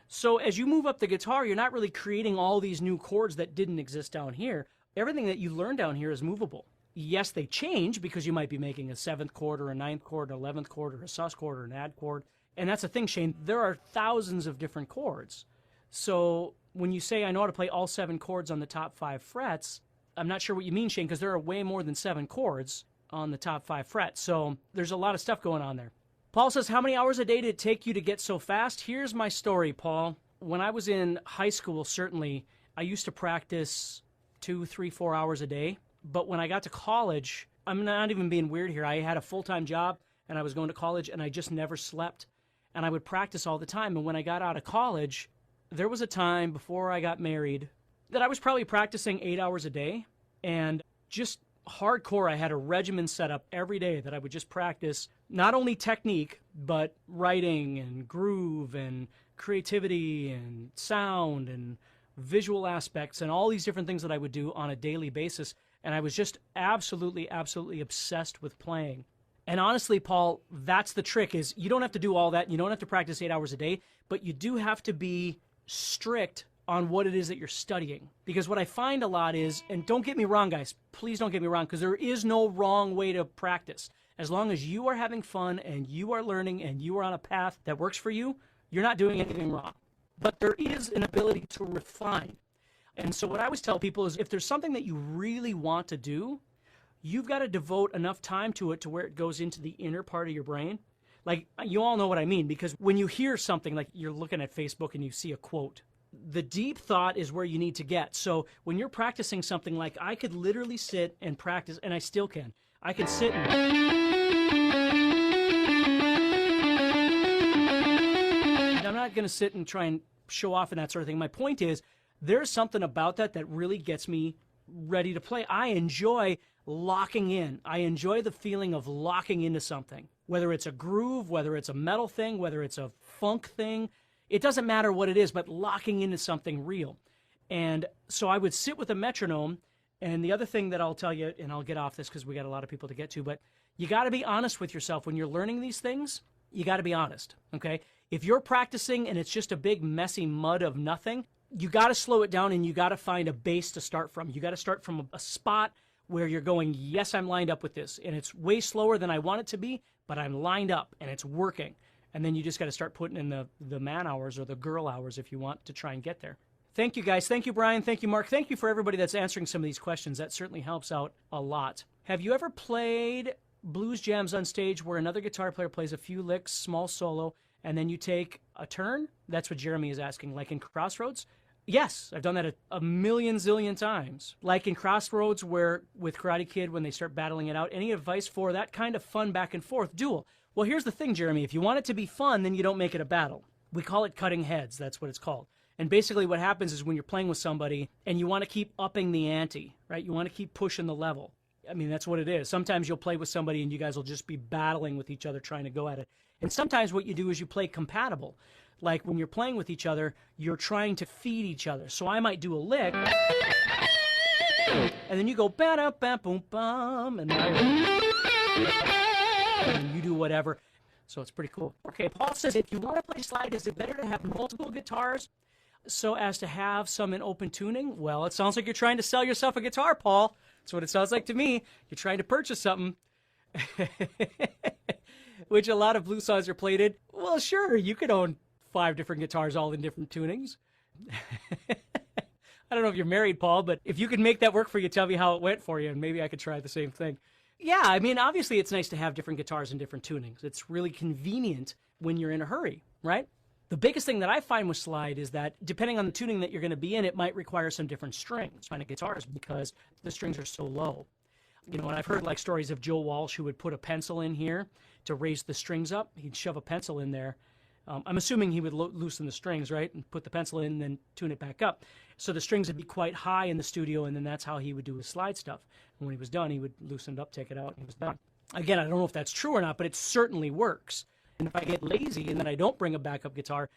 So as you move up the guitar, you're not really creating all these new chords that didn't exist down here. Everything that you learn down here is movable. Yes, they change because you might be making a 7th chord or a 9th chord, an 11th chord, or a sus chord, or an add chord. And that's the thing, Shane. There are thousands of different chords. So when you say, I know how to play all 7 chords on the top 5 frets, I'm not sure what you mean, Shane, because there are way more than 7 chords on the top 5 frets. So there's a lot of stuff going on there. Paul says, how many hours a day did it take you to get so fast? Here's my story, Paul. When I was in high school, certainly, I used to practice 2, 3, 4 hours a day. But when I got to college, I'm not even being weird here. I had a full-time job, and I was going to college, and I just never slept. And I would practice all the time. And when I got out of college, there was a time before I got married that I was probably practicing 8 hours a day. And just hardcore, I had a regimen set up every day that I would just practice not only technique, but writing and groove and creativity and sound and visual aspects and all these different things that I would do on a daily basis. And I was just absolutely, absolutely obsessed with playing. And honestly, Paul, that's the trick, is you don't have to do all that. You don't have to practice 8 hours a day, but you do have to be strict on what it is that you're studying. Because what I find a lot is, and don't get me wrong, guys, please don't get me wrong, because there is no wrong way to practice. As long as you are having fun and you are learning and you are on a path that works for you, you're not doing anything wrong. But there is an ability to refine. And so what I always tell people is, if there's something that you really want to do, you've got to devote enough time to it to where it goes into the inner part of your brain. Like, you all know what I mean, because when you hear something, like you're looking at Facebook and you see a quote, the deep thought is where you need to get. So when you're practicing something, like I could literally sit and practice, and I still can. I can sit and I'm not going to sit and try and show off and that sort of thing. My point is, there's something about that that really gets me ready to play. I enjoy locking in. I enjoy the feeling of locking into something, whether it's a groove, whether it's a metal thing, whether it's a funk thing. It doesn't matter what it is, but locking into something real. And so I would sit with a metronome. And the other thing that I'll tell you, and I'll get off this because we got a lot of people to get to, but you got to be honest with yourself. When you're learning these things, you got to be honest, okay? If you're practicing and it's just a big messy mud of nothing, you got to slow it down and you got to find a base to start from. You got to start from a spot where you're going, yes, I'm lined up with this. And it's way slower than I want it to be, but I'm lined up and it's working. And then you just got to start putting in the man hours or the girl hours if you want to try and get there. Thank you, guys. Thank you, Brian. Thank you, Mark. Thank you for everybody that's answering some of these questions. That certainly helps out a lot. Have you ever played blues jams on stage where another guitar player plays a few licks, small solo, and then you take a turn? That's what Jeremy is asking. Like in Crossroads? Yes, I've done that a million zillion times. Like in Crossroads, where with Karate Kid, when they start battling it out. Any advice for that kind of fun back and forth duel? Well, here's the thing, Jeremy. If you want it to be fun, then you don't make it a battle. We call it cutting heads. That's what it's called. And basically what happens is when you're playing with somebody and you want to keep upping the ante, right? You want to keep pushing the level. I mean, that's what it is. Sometimes you'll play with somebody and you guys will just be battling with each other trying to go at it. And sometimes what you do is you play compatible. Like when you're playing with each other, you're trying to feed each other. So I might do a lick, and then you go ba-da-ba-boom-bum, and you do whatever. So it's pretty cool. Okay, Paul says, if you want to play slide, is it better to have multiple guitars so as to have some in open tuning? Well, it sounds like you're trying to sell yourself a guitar, Paul. That's what it sounds like to me. You're trying to purchase something. Which a lot of blues songs are played in. Well, sure, you could own 5 different guitars all in different tunings. I don't know if you're married, Paul, but if you could make that work for you, tell me how it went for you, and maybe I could try the same thing. Yeah, I mean, obviously it's nice to have different guitars in different tunings. It's really convenient when you're in a hurry, right? The biggest thing that I find with slide is that depending on the tuning that you're going to be in, it might require some different strings on the guitars because the strings are so low. You know, and I've heard like stories of Joe Walsh who would put a pencil in here to raise the strings up. He'd shove a pencil in there. I'm assuming he would loosen the strings, right, and put the pencil in and then tune it back up. So the strings would be quite high in the studio, and then that's how he would do his slide stuff. And when he was done, he would loosen it up, take it out, and he was done. Again, I don't know if that's true or not, but it certainly works. And if I get lazy and then I don't bring a backup guitar,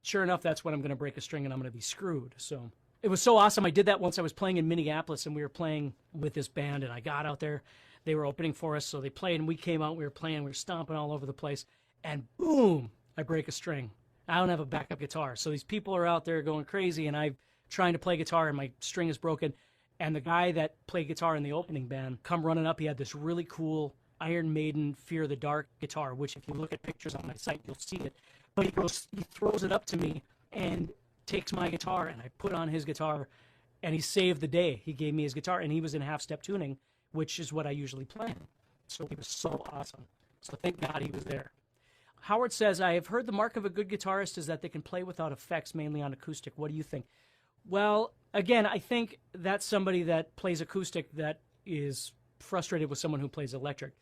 sure enough, that's when I'm going to break a string and I'm going to be screwed. So it was so awesome. I did that once. I was playing in Minneapolis, and we were playing with this band, and I got out there. They were opening for us, so they played, and we came out. We were playing. We were stomping all over the place, and boom, I break a string. I don't have a backup guitar. So these people are out there going crazy, and I'm trying to play guitar, and my string is broken. And the guy that played guitar in the opening band come running up. He had this really cool Iron Maiden Fear the Dark guitar, which if you look at pictures on my site, you'll see it. But he throws it up to me and takes my guitar, and I put on his guitar, And he saved the day. He gave me his guitar, and he was in half-step tuning, which is what I usually play. So he was so awesome. So thank God he was there. Howard says, I have heard the mark of a good guitarist is that they can play without effects, mainly on acoustic. What do you think? Well, again, I think that's somebody that plays acoustic that is frustrated with someone who plays electric.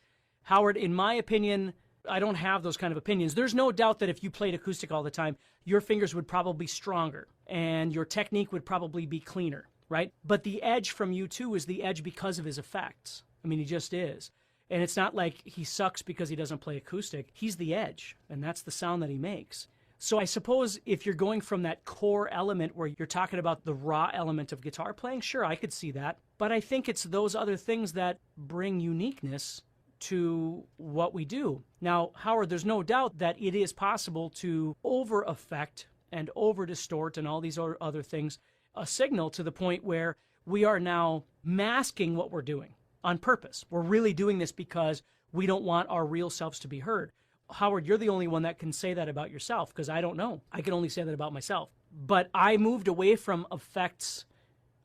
Howard, in my opinion, I don't have those kind of opinions. There's no doubt that if you played acoustic all the time, your fingers would probably be stronger and your technique would probably be cleaner, right? But the edge from U2 is the edge because of his effects. I mean, he just is. And it's not like he sucks because he doesn't play acoustic. He's the edge, and that's the sound that he makes. So I suppose if you're going from that core element where you're talking about the raw element of guitar playing, sure, I could see that. But I think it's those other things that bring uniqueness to what we do. Now, Howard, there's no doubt that it is possible to over-affect and over-distort and all these other things a signal to the point where we are now masking what we're doing on purpose. We're really doing this because we don't want our real selves to be heard. Howard, you're the only one that can say that about yourself, because I don't know. I can only say that about myself. But I moved away from effects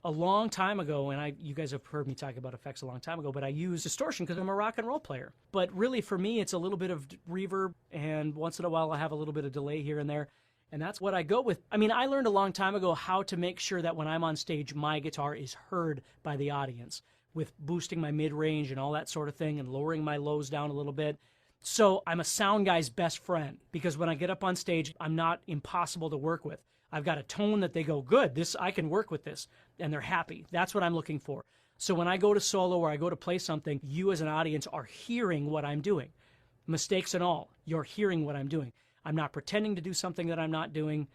a long time ago, and you guys have heard me talk about effects a long time ago, but I use distortion because I'm a rock and roll player. But really, for me, it's a little bit of reverb, and once in a while I have a little bit of delay here and there, and that's what I go with. I mean, I learned a long time ago how to make sure that when I'm on stage, my guitar is heard by the audience, with boosting my mid-range and all that sort of thing and lowering my lows down a little bit. So I'm a sound guy's best friend, because when I get up on stage, I'm not impossible to work with. I've got a tone that they go, good, I can work with this, and they're happy. That's what I'm looking for. So when I go to solo or I go to play something, you as an audience are hearing what I'm doing. Mistakes and all, you're hearing what I'm doing. I'm not pretending to do something that I'm not doing.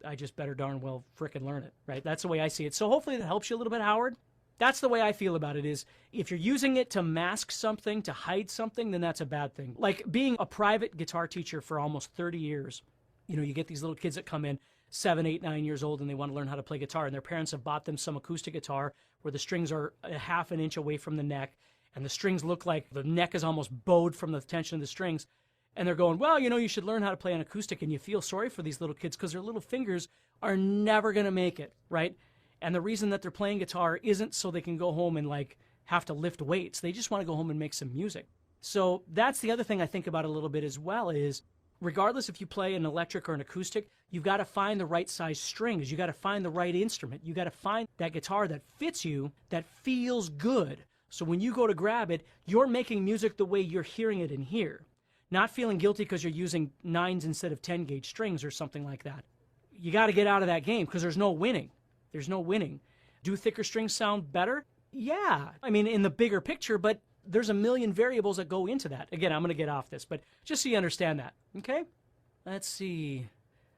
I just better darn well frickin' learn it, right? That's the way I see it. So hopefully that helps you a little bit, Howard. That's the way I feel about it, is if you're using it to mask something, to hide something, then that's a bad thing. Like being a private guitar teacher for almost 30 years, you get these little kids that come in 7, 8, 9 years old and they want to learn how to play guitar, and their parents have bought them some acoustic guitar where the strings are a half an inch away from the neck and the strings look like the neck is almost bowed from the tension of the strings. And they're going, well, you should learn how to play an acoustic, and you feel sorry for these little kids because their little fingers are never going to make it, right? And the reason that they're playing guitar isn't so they can go home and have to lift weights. They just want to go home and make some music. So that's the other thing I think about a little bit as well, is regardless if you play an electric or an acoustic, you've got to find the right size strings. You got to find the right instrument. You got to find that guitar that fits you, that feels good. So when you go to grab it, you're making music the way you're hearing it in here. Not feeling guilty because you're using 9s instead of 10 gauge strings or something like that. You got to get out of that game because there's no winning. There's no winning. Do thicker strings sound better? Yeah. I mean, in the bigger picture, but there's a million variables that go into that. Again, I'm going to get off this, but just so you understand that. Okay? Let's see.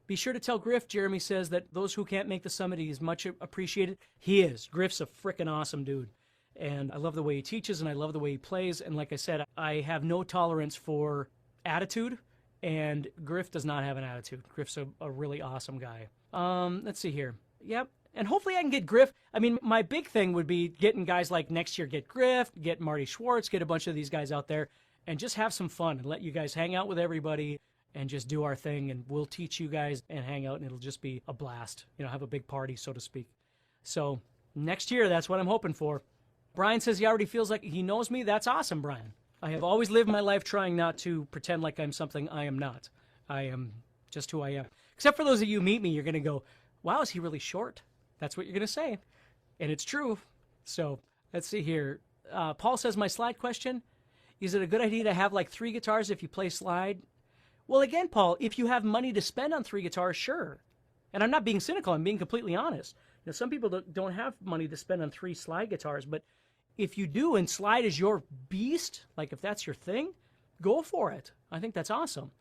Be sure to tell Griff, Jeremy says, that those who can't make the summit, he is much appreciated. He is. Griff's a frickin' awesome dude. And I love the way he teaches, and I love the way he plays. And like I said, I have no tolerance for attitude, and Griff does not have an attitude. Griff's a really awesome guy. Let's see here. Yep. And hopefully I can get Griff. I mean, my big thing would be getting guys like next year, get Griff, get Marty Schwartz, get a bunch of these guys out there and just have some fun and let you guys hang out with everybody and just do our thing. And we'll teach you guys and hang out, and it'll just be a blast, have a big party, so to speak. So next year, that's what I'm hoping for. Brian says he already feels like he knows me. That's awesome, Brian. I have always lived my life trying not to pretend like I'm something I am not. I am just who I am. Except for those of you who meet me, you're going to go, wow, is he really short? That's what you're going to say. And it's true. So let's see here. Paul says, my slide question, is it a good idea to have 3 guitars if you play slide? Well, again, Paul, if you have money to spend on 3 guitars, sure. And I'm not being cynical. I'm being completely honest. Some people don't have money to spend on 3 slide guitars, but if you do and slide is your beast, if that's your thing, go for it. I think that's awesome.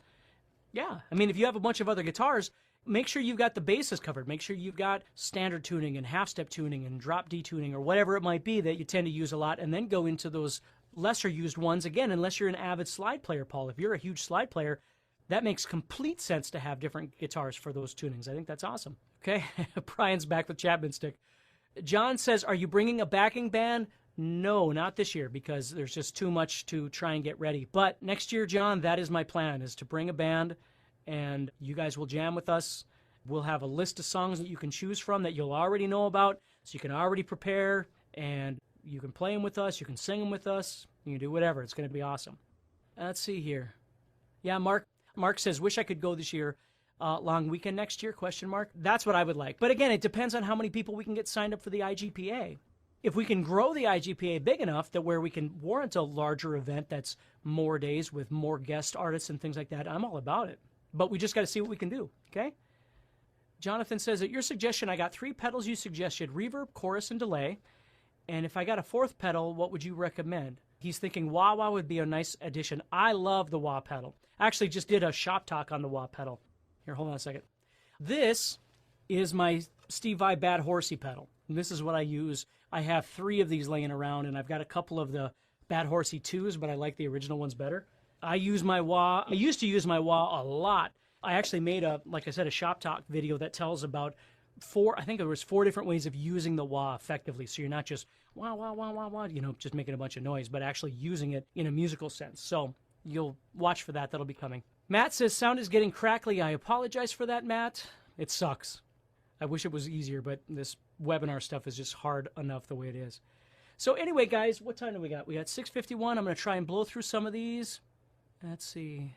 Yeah. I mean, if you have a bunch of other guitars, make sure you've got the bases covered. Make sure you've got standard tuning and half-step tuning and drop D tuning or whatever it might be that you tend to use a lot, and then go into those lesser used ones again, unless you're an avid slide player, Paul. If you're a huge slide player, that makes complete sense to have different guitars for those tunings. I think that's awesome. Okay, Brian's back with Chapman Stick. John says, are you bringing a backing band? No, not this year, because there's just too much to try and get ready. But next year, John, that is my plan, is to bring a band, and you guys will jam with us. We'll have a list of songs that you can choose from that you'll already know about, so you can already prepare, and you can play them with us, you can sing them with us, you can do whatever. It's going to be awesome. Let's see here. Yeah, Mark says, wish I could go this year. Long weekend next year, question mark. That's what I would like. But again, it depends on how many people we can get signed up for the IGPA. If we can grow the IGPA big enough that where we can warrant a larger event that's more days with more guest artists and things like that, I'm all about it. But we just got to see what we can do, okay? Jonathan says, at your suggestion, I got 3 pedals you suggested, reverb, chorus, and delay. And if I got a 4th pedal, what would you recommend? He's thinking wah-wah would be a nice addition. I love the wah pedal. I actually just did a shop talk on the wah pedal. Here, hold on a second. This is my Steve Vai Bad Horsey pedal. And this is what I use. I have 3 of these laying around, and I've got a couple of the Bad Horsey 2s, but I like the original ones better. I use my wah. I used to use my wah a lot. I actually made like I said, a shop talk video that tells about 4, I think there was 4 different ways of using the wah effectively. So you're not just wah, wah, wah, wah, wah, just making a bunch of noise, but actually using it in a musical sense. So you'll watch for that. That'll be coming. Matt says, sound is getting crackly. I apologize for that, Matt. It sucks. I wish it was easier, but this webinar stuff is just hard enough the way it is. So anyway, guys, what time do we got? We got 6:51. I'm going to try and blow through some of these. Let's see.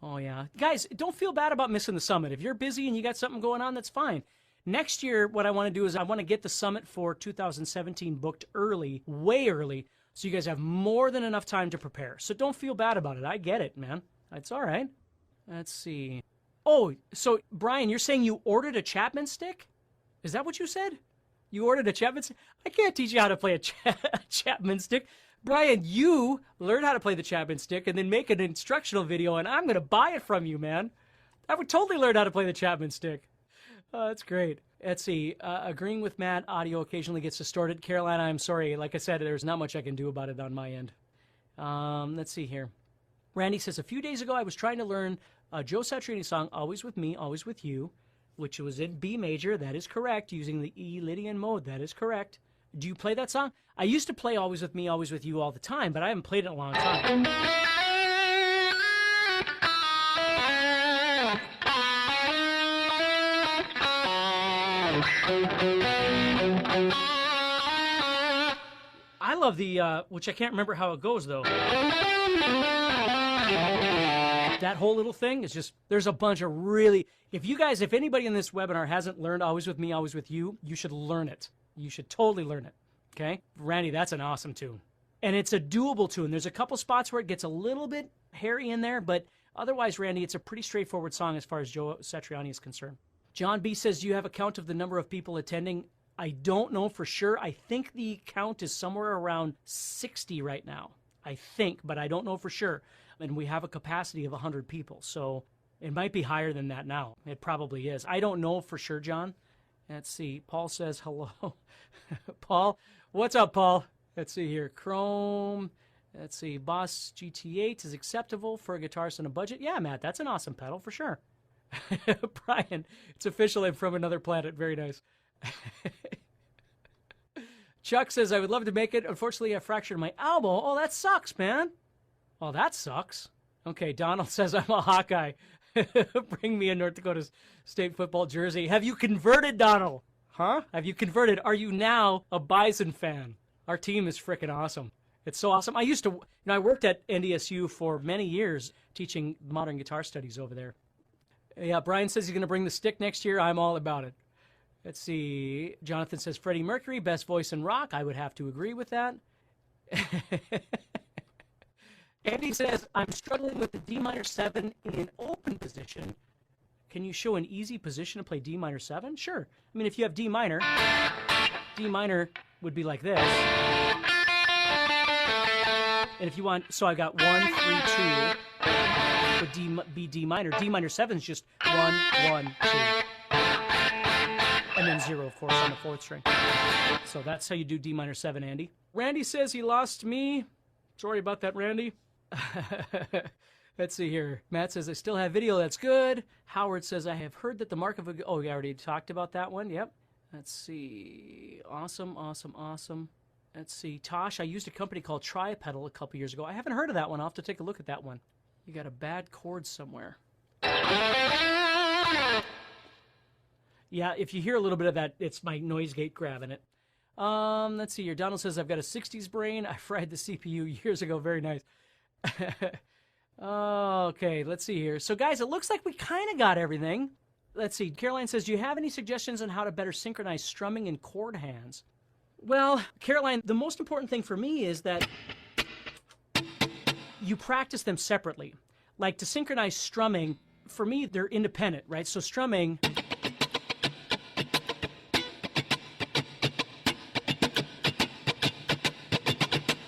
Oh, yeah. Guys, don't feel bad about missing the summit. If you're busy and you got something going on, that's fine. Next year, what I want to do is I want to get the summit for 2017 booked early, way early, so you guys have more than enough time to prepare. So don't feel bad about it. I get it, man. It's all right. Let's see. Oh, so, Brian, you're saying you ordered a Chapman stick? Is that what you said? You ordered a Chapman stick? I can't teach you how to play a Chapman stick. Brian, you learn how to play the Chapman stick and then make an instructional video, and I'm going to buy it from you, man. I would totally learn how to play the Chapman stick. Oh, that's great. Let's see. Agreeing with Matt, audio occasionally gets distorted. Carolina, I'm sorry. Like I said, there's not much I can do about it on my end. Let's see here. Randy says, a few days ago, I was trying to learn a Joe Satriani song, Always With Me, Always With You, which was in B major. That is correct. Using the E Lydian mode. That is correct. Do you play that song? I used to play Always With Me, Always With You all the time, but I haven't played it in a long time. I love the, which I can't remember how it goes, though. That whole little thing is just, there's a bunch of really, if anybody in this webinar hasn't learned Always With Me, Always With You, you should learn it. You should totally learn it, okay? Randy, that's an awesome tune. And it's a doable tune. There's a couple spots where it gets a little bit hairy in there, but otherwise, Randy, it's a pretty straightforward song as far as Joe Satriani is concerned. John B. says, do you have a count of the number of people attending? I don't know for sure. I think the count is somewhere around 60 right now. I think, but I don't know for sure. And we have a capacity of 100 people, so it might be higher than that now. It probably is. I don't know for sure, John. Let's see. Paul says hello. Paul, what's up, Paul? Let's see here. Chrome. Let's see. Boss GT8 is acceptable for a guitarist on a budget. Yeah, Matt, that's an awesome pedal for sure. Brian, it's official. I'm from another planet. Very nice. Chuck says, I would love to make it. Unfortunately, I fractured my elbow. Oh, that sucks, man. Oh, that sucks. Okay, Donald says, I'm a Hawkeye. Bring me a North Dakota State football jersey. Have you converted, Donald? Huh? Have you converted? Are you now a Bison fan? Our team is freaking awesome. It's so awesome. I used to, I worked at NDSU for many years teaching modern guitar studies over there. Yeah, Brian says he's going to bring the stick next year. I'm all about it. Let's see. Jonathan says Freddie Mercury, best voice in rock. I would have to agree with that. Andy says, I'm struggling with the D minor 7 in open position. Can you show an easy position to play D minor 7? Sure. I mean, if you have D minor would be like this. And if you want, so I got 1, 3, 2 would be D minor. D minor 7 is just 1, 1, 2. And then 0, of course, on the 4th string. So that's how you do D minor 7, Andy. Randy says he lost me. Sorry about that, Randy. Let's see here. Matt says, I still have video. That's good. Howard says, I have heard that the mark of a... Oh, we already talked about that one. Yep. Let's see. Awesome, awesome, awesome. Let's see. Tosh, I used a company called Tri-Pedal a couple years ago. I haven't heard of that one. I'll have to take a look at that one. You got a bad chord somewhere. Yeah, if you hear a little bit of that, it's my noise gate grabbing it. Let's see here. Donald says, I've got a 60s brain. I fried the CPU years ago. Very nice. Okay, let's see here. So, guys, it looks like we kind of got everything. Let's see. Caroline says, do you have any suggestions on how to better synchronize strumming and chord hands? Well, Caroline, the most important thing for me is that you practice them separately. Like to synchronize strumming, for me, they're independent, right? So strumming...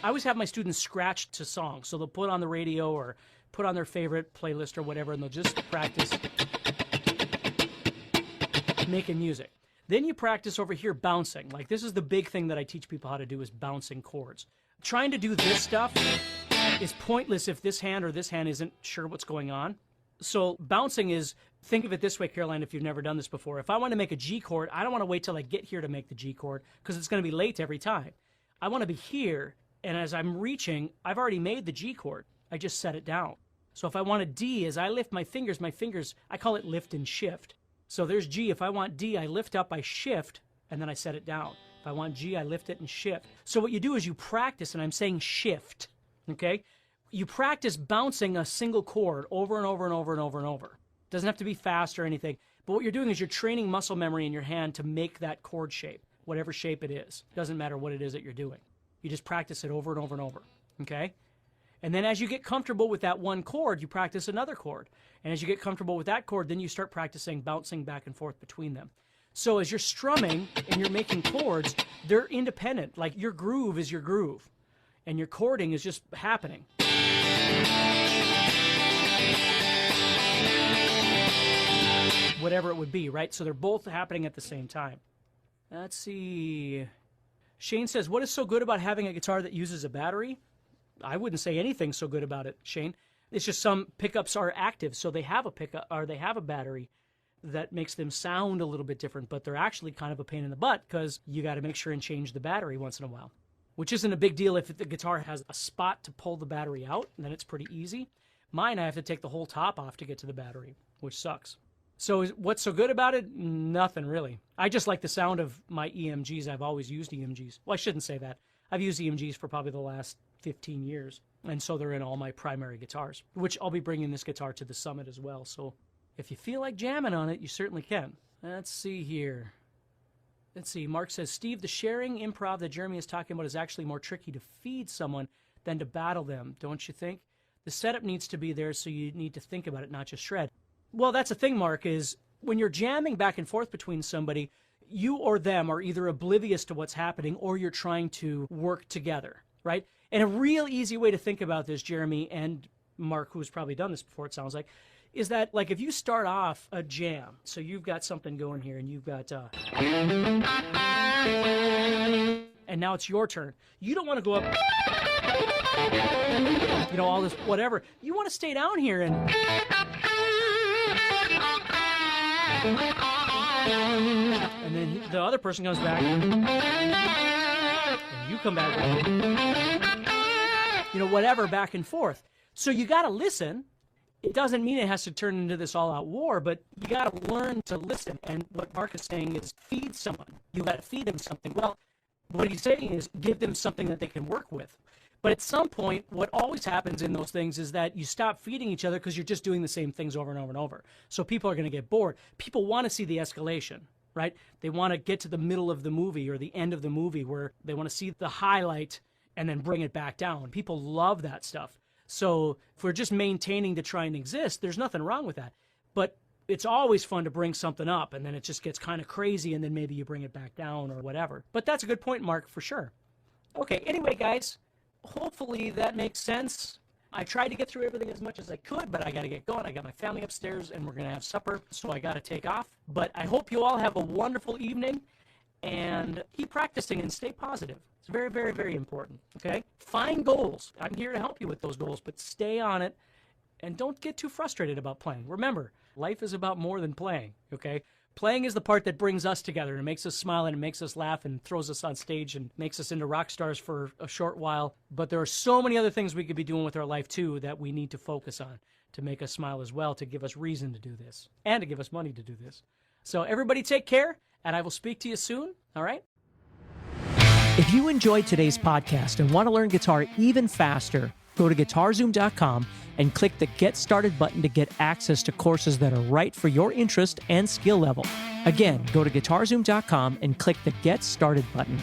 I always have my students scratch to songs. So they'll put on the radio or put on their favorite playlist or whatever, and they'll just practice making music. Then you practice over here bouncing. Like this is the big thing that I teach people how to do is bouncing chords. Trying to do this stuff is pointless if this hand or this hand isn't sure what's going on. So bouncing is, think of it this way, Caroline, if you've never done this before. If I want to make a G chord, I don't want to wait till I get here to make the G chord because it's going to be late every time. I want to be here, and as I'm reaching, I've already made the G chord. I just set it down. So if I want a D, as I lift my fingers, I call it lift and shift. So there's G. If I want D, I lift up, I shift, and then I set it down. If I want G, I lift it and shift. So what you do is you practice, and I'm saying shift, okay? You practice bouncing a single chord over and over and over and over and over. It doesn't have to be fast or anything. But what you're doing is you're training muscle memory in your hand to make that chord shape, whatever shape it is. It doesn't matter what it is that you're doing. You just practice it over and over and over, okay? And then as you get comfortable with that one chord, you practice another chord. And as you get comfortable with that chord, then you start practicing bouncing back and forth between them. So as you're strumming and you're making chords, they're independent. Like your groove is your groove, and your chording is just happening. Whatever it would be, right? So they're both happening at the same time. Let's see. Shane says, what is so good about having a guitar that uses a battery? I wouldn't say anything so good about it, Shane. It's just some pickups are active, so they have a pickup or they have a battery that makes them sound a little bit different, but they're actually kind of a pain in the butt because you got to make sure and change the battery once in a while, which isn't a big deal if the guitar has a spot to pull the battery out, and then it's pretty easy. Mine, I have to take the whole top off to get to the battery, which sucks. So what's so good about it? Nothing really. I just like the sound of my EMGs. I've always used EMGs. Well, I shouldn't say that. I've used EMGs for probably the last 15 years. And so they're in all my primary guitars, which I'll be bringing this guitar to the summit as well. So if you feel like jamming on it, you certainly can. Let's see here. Let's see. Mark says, Steve, the sharing improv that Jeremy is talking about is actually more tricky to feed someone than to battle them, don't you think? The setup needs to be there, so you need to think about it, not just shred. Well, that's the thing, Mark, is when you're jamming back and forth between somebody, you or them are either oblivious to what's happening or you're trying to work together, right? And a real easy way to think about this, Jeremy and Mark, who's probably done this before, it sounds like, is that, like, if you start off a jam, so you've got something going here and you've got, and now it's your turn. You don't want to go up, you know, all this, whatever. You want to stay down here and then the other person comes back, and you come back, you know, whatever, back and forth. So you got to listen. It doesn't mean it has to turn into this all-out war, but you got to learn to listen. And what Mark is saying is feed someone. You got to feed them something. Well, what he's saying is give them something that they can work with. But at some point, what always happens in those things is that you stop feeding each other because you're just doing the same things over and over and over. So people are going to get bored. People want to see the escalation, right? They want to get to the middle of the movie or the end of the movie where they want to see the highlight and then bring it back down. People love that stuff. So if we're just maintaining to try and exist, there's nothing wrong with that. But it's always fun to bring something up, and then it just gets kind of crazy, and then maybe you bring it back down or whatever. But that's a good point, Mark, for sure. Okay, anyway, guys, hopefully that makes sense. I tried to get through everything as much as I could, but I got to get going. I got my family upstairs, and we're going to have supper, so I got to take off. But I hope you all have a wonderful evening, and keep practicing and stay positive. It's very, very, very important, okay? Find goals. I'm here to help you with those goals, but stay on it, and don't get too frustrated about playing. Remember, life is about more than playing, okay? Playing is the part that brings us together and makes us smile and makes us laugh and throws us on stage and makes us into rock stars for a short while. But there are so many other things we could be doing with our life, too, that we need to focus on to make us smile as well, to give us reason to do this, and to give us money to do this. So everybody take care, and I will speak to you soon. All right? If you enjoyed today's podcast and want to learn guitar even faster, go to guitarzoom.com and click the Get Started button to get access to courses that are right for your interest and skill level. Again, go to guitarzoom.com and click the Get Started button.